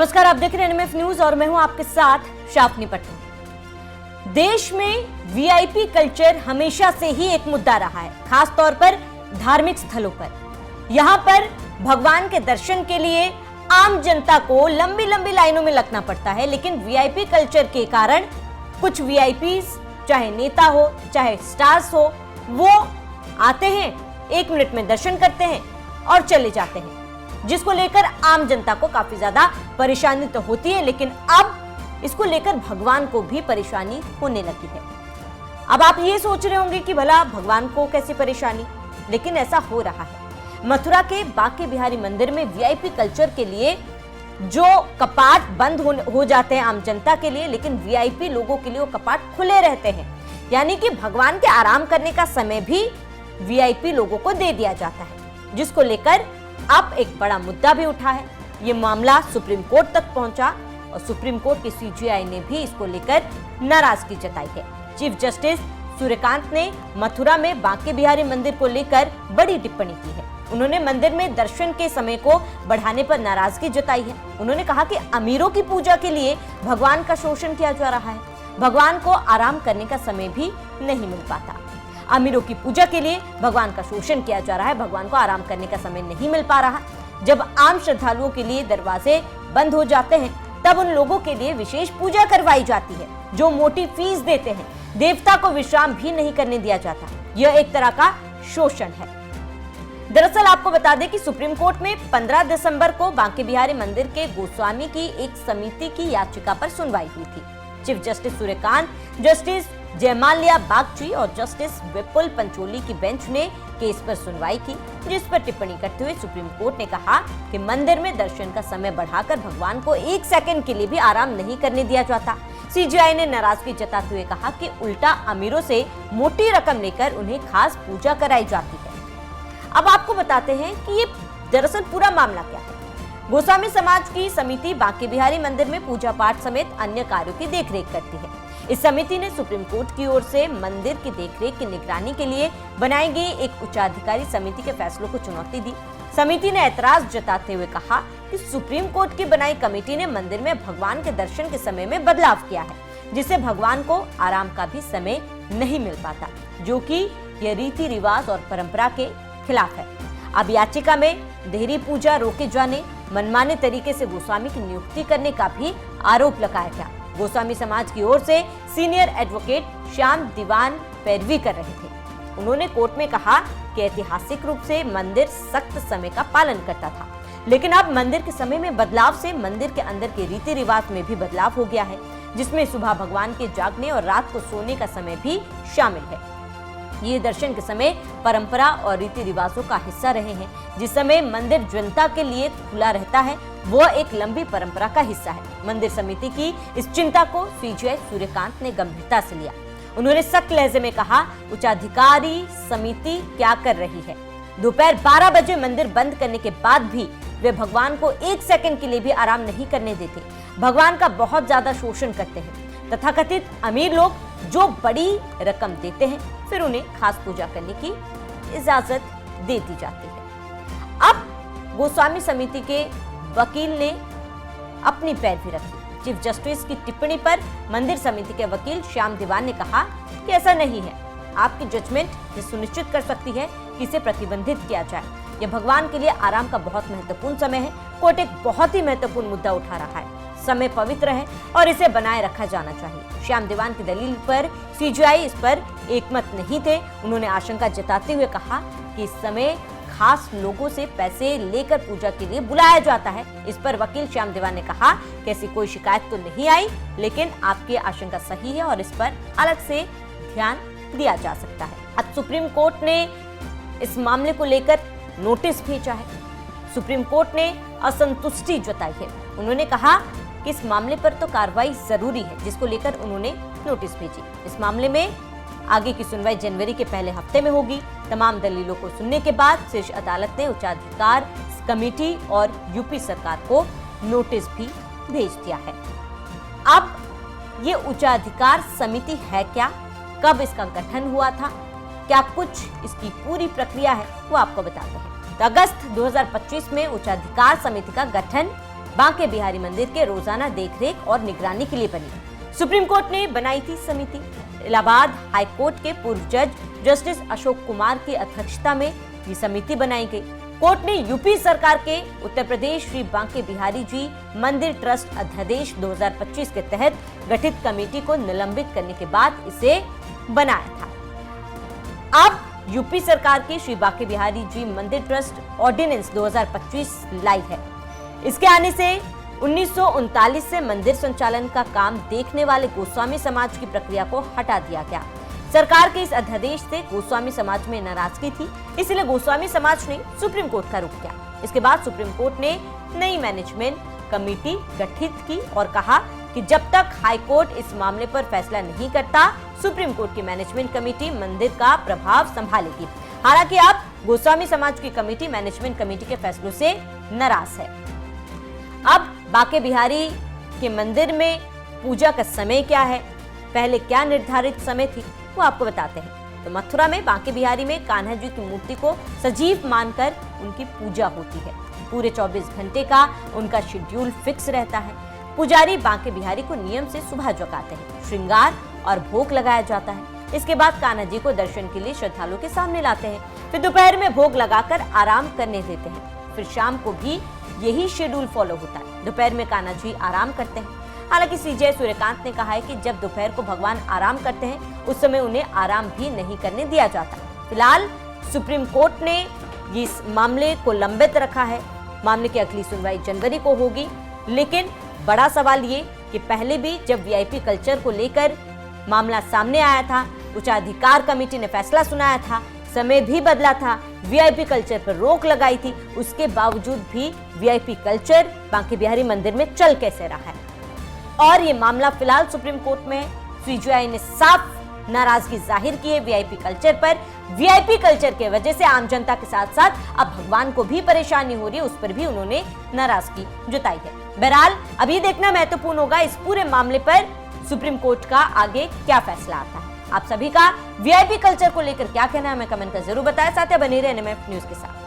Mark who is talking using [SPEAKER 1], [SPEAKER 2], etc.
[SPEAKER 1] नमस्कार, आप देख रहे हैं एनएमएफ न्यूज और मैं हूं आपके साथ शाफनी पटना। देश में वीआईपी कल्चर हमेशा से ही एक मुद्दा रहा है, खास तौर पर धार्मिक स्थलों पर। यहां पर भगवान के दर्शन के लिए आम जनता को लंबी लंबी लाइनों में लगना पड़ता है, लेकिन वीआईपी कल्चर के कारण कुछ वीआईपीज, चाहे नेता हो चाहे स्टार्स हो, वो आते हैं, 1 मिनट में दर्शन करते हैं और चले जाते हैं, जिसको लेकर आम जनता को काफी ज्यादा परेशानी तो होती है। लेकिन अब इसको लेकर भगवान को भी परेशानी होने लगी है। अब आप ये सोच रहे होंगे कि भला भगवान को कैसी परेशानी, लेकिन ऐसा हो रहा है। मथुरा के बांके बिहारी मंदिर में वीआईपी कल्चर के लिए जो कपाट बंद हो जाते हैं आम जनता के लिए, लेकिन वीआईपी लोगों के लिए वो कपाट खुले रहते हैं। यानी कि भगवान के आराम करने का समय भी वीआईपी लोगों को दे दिया जाता है, जिसको लेकर अब एक बड़ा मुद्दा भी उठा है। ये मामला सुप्रीम कोर्ट तक पहुंचा और सुप्रीम कोर्ट की सीजेआई ने भी इसको लेकर नाराजगी जताई है। चीफ जस्टिस सूर्यकांत ने मथुरा में बांके बिहारी मंदिर को लेकर बड़ी टिप्पणी की है। उन्होंने मंदिर में दर्शन के समय को बढ़ाने पर नाराजगी जताई है। उन्होंने कहा कि अमीरों की पूजा के लिए भगवान का शोषण किया जा रहा है, भगवान को आराम करने का समय भी नहीं मिल पाता। अमीरों की पूजा के लिए भगवान का शोषण किया जा रहा है, भगवान को आराम करने का समय नहीं मिल पा रहा। जब आम श्रद्धालुओं के लिए दरवाजे बंद हो जाते हैं, तब उन लोगों के लिए विशेष पूजा करवाई जाती है, जो मोटी फीस देते हैं। देवता को विश्राम भी नहीं करने दिया जाता। यह एक तरह का शोषण है। दरअसल आपको बता दें कि सुप्रीम कोर्ट में 15 दिसंबर को बांके बिहारी मंदिर के गोस्वामी की एक समिति की याचिका पर सुनवाई हुई थी। Chief justice Suryakant, justice Joymalya Bagchi और जस्टिस विपुल पंचोली की बेंच ने केस पर सुनवाई की, जिस पर टिप्पणी करते हुए सुप्रीम कोर्ट ने कहा कि मंदिर में दर्शन का समय बढ़ाकर भगवान को 1 सेकंड के लिए भी आराम नहीं करने दिया जाता। सीजेआई ने नाराजगी जताते हुए कहा कि उल्टा अमीरों से मोटी रकम लेकर उन्हें खास पूजा कराई जाती है। अब आपको बताते हैं कि ये दरअसल पूरा मामला क्या है। गोस्वामी समाज की समिति बांके बिहारी मंदिर में पूजा पाठ समेत अन्य कार्यों की देखरेख करती है। इस समिति ने सुप्रीम कोर्ट की ओर से मंदिर की देखरेख की निगरानी के लिए बनाई गई एक उच्चाधिकारी समिति के फैसलों को चुनौती दी। समिति ने ऐतराज जताते हुए कहा कि सुप्रीम कोर्ट की बनाई कमेटी ने मंदिर में भगवान के दर्शन के समय में बदलाव किया है, जिससे भगवान को आराम का भी समय नहीं मिल पाता, जो कि यह रीति रिवाज और परंपरा के खिलाफ है। अब याचिका में देहरी पूजा रोके जाने, मनमाने तरीके से गोस्वामी की नियुक्ति करने का भी आरोप लगाया गया। गोस्वामी समाज की ओर से सीनियर एडवोकेट श्याम दीवान पैरवी कर रहे थे। उन्होंने कोर्ट में कहा कि ऐतिहासिक रूप से मंदिर सख्त समय का पालन करता था, लेकिन अब मंदिर के समय में बदलाव से मंदिर के अंदर के रीति रिवाज में भी बदलाव हो गया है, जिसमें सुबह भगवान के जागने और रात को सोने का समय भी शामिल है। ये दर्शन के समय परंपरा और रीति रिवाजों का हिस्सा रहे हैं। जिस समय मंदिर जनता के लिए खुला रहता है, वह एक लंबी परंपरा का हिस्सा है। मंदिर समिति की इस चिंता को सीजेआई सूर्यकांत ने गंभीरता से लिया। उन्होंने सख्त लहजे में कहा, उच्चाधिकारी समिति क्या कर रही है? दोपहर 12 बजे मंदिर बंद करने के बाद भी वे भगवान को 1 सेकंड के लिए भी आराम नहीं करने देते। भगवान का बहुत ज्यादा शोषण करते हैं। तथाकथित अमीर लोग जो बड़ी रकम देते हैं, फिर उन्हें खास पूजा करने की इजाजत दे दी जाती है। अब गोस्वामी समिति के वकील ने अपनी पैरवी रखी। चीफ जस्टिस की टिप्पणी पर मंदिर समिति के वकील श्याम दीवान ने कहा कि ऐसा नहीं है। आपकी जजमेंट ये सुनिश्चित कर सकती है कि इसे प्रतिबंधित किया जाए। यह भगवान के लिए आराम का बहुत महत्वपूर्ण समय है। कोर्ट एक बहुत ही महत्वपूर्ण मुद्दा उठा रहा है। समय पवित्र है और इसे बनाए रखा जाना चाहिए। श्याम दीवान की दलील पर सीजेआई इस पर एकमत नहीं थे। उन्होंने आशंका जताते हुए कहा कि इस समय खास लोगों से पैसे लेकर पूजा के लिए बुलाया जाता है। इस पर वकील श्याम दीवान ने कहा कि ऐसी कोई शिकायत तो नहीं आई, लेकिन आपकी आशंका सही है और इस पर अलग से ध्यान दिया जा सकता है। अब सुप्रीम कोर्ट ने इस मामले को लेकर नोटिस भेजा है। सुप्रीम कोर्ट ने असंतुष्टि जताई है। उन्होंने कहा कि इस मामले पर तो कार्रवाई जरूरी है, जिसको लेकर उन्होंने नोटिस भेजी। इस मामले में आगे की सुनवाई जनवरी के पहले हफ्ते में होगी। तमाम दलीलों को सुनने के बाद शीर्ष अदालत ने उच्चाधिकार कमेटी और यूपी सरकार को नोटिस भी भेज दिया है। अब ये उच्चाधिकार समिति है क्या, कब इसका गठन हुआ था, क्या कुछ इसकी पूरी प्रक्रिया है, वो आपको बताते हैं। तो अगस्त 2025 में उच्चाधिकार समिति का गठन बांके बिहारी मंदिर के रोजाना देखरेख और निगरानी के लिए बनी। सुप्रीम कोर्ट ने बनाई थी समिति। इलाहाबाद हाई कोर्ट के पूर्व जज जस्टिस अशोक कुमार की अध्यक्षता में ये समिति बनाई गई। कोर्ट ने यूपी सरकार के उत्तर प्रदेश श्री बांके बिहारी जी मंदिर ट्रस्ट अध्यादेश 2025 के तहत गठित कमेटी को निलंबित करने के बाद इसे बनाया था। अब यूपी सरकार की श्री बांके बिहारी जी मंदिर ट्रस्ट ऑर्डिनेंस 2025 लाइव है। इसके आने से 1939 से मंदिर संचालन का काम देखने वाले गोस्वामी समाज की प्रक्रिया को हटा दिया गया। सरकार के इस अध्यादेश से गोस्वामी समाज में नाराजगी थी, इसलिए गोस्वामी समाज ने सुप्रीम कोर्ट का रुख किया। इसके बाद सुप्रीम कोर्ट ने नई मैनेजमेंट कमेटी गठित की और कहा कि जब तक हाई कोर्ट इस मामले पर फैसला नहीं करता, सुप्रीम कोर्ट की मैनेजमेंट कमेटी मंदिर का प्रभाव संभालेगी। हालांकि अब गोस्वामी समाज की कमेटी मैनेजमेंट कमेटी के फैसलों से नाराज है। अब बांके बिहारी के मंदिर में पूजा का समय क्या है, पहले क्या निर्धारित समय थी, वो आपको बताते हैं। तो मथुरा में बांके बिहारी में कान्हा जी की मूर्ति को सजीव मानकर उनकी पूजा होती है। पूरे 24 घंटे का उनका शेड्यूल फिक्स रहता है। पुजारी बांके बिहारी को नियम से सुबह जगाते हैं, श्रृंगार और भोग लगाया जाता है। इसके बाद कान्हा जी को दर्शन के लिए श्रद्धालुओं के सामने लाते हैं। फिर दोपहर में भोग लगाकर आराम करने देते हैं। फिर शाम को भी यही शेड्यूल फॉलो होता है। दोपहर में कान्हा जी आराम करते हैं। हालांकि सीजे सूर्यकांत ने कहा है कि जब दोपहर को भगवान आराम करते हैं, उस समय उन्हें आराम भी नहीं करने दिया जाता। फिलहाल सुप्रीम कोर्ट ने इस मामले को लंबित रखा है। मामले की अगली सुनवाई जनवरी को होगी। लेकिन बड़ा सवाल ये कि पहले भी जब वीआईपी कल्चर को लेकर मामला सामने आया था, उच्चाधिकार कमेटी ने फैसला सुनाया था, समय भी बदला था, वीआईपी कल्चर पर रोक लगाई थी, उसके बावजूद भी वीआईपी कल्चर बांके बिहारी मंदिर में चल कैसे रहा है। और ये मामला फिलहाल सुप्रीम कोर्ट में है। सीजेआई ने साफ नाराजगी जाहिर की है वीआईपी कल्चर पर। वीआईपी कल्चर के वजह से आम जनता के साथ साथ अब भगवान को भी परेशानी हो रही है, उस पर भी उन्होंने नाराजगी जताई है। बहरहाल अभी देखना महत्वपूर्ण होगा इस पूरे मामले पर सुप्रीम कोर्ट का आगे क्या फैसला आता है। आप सभी का वीआईपी कल्चर को लेकर क्या कहना है, हमें कमेंट कर जरूर बताएं। साथ ही बने रहिए एनएमएफ न्यूज के साथ।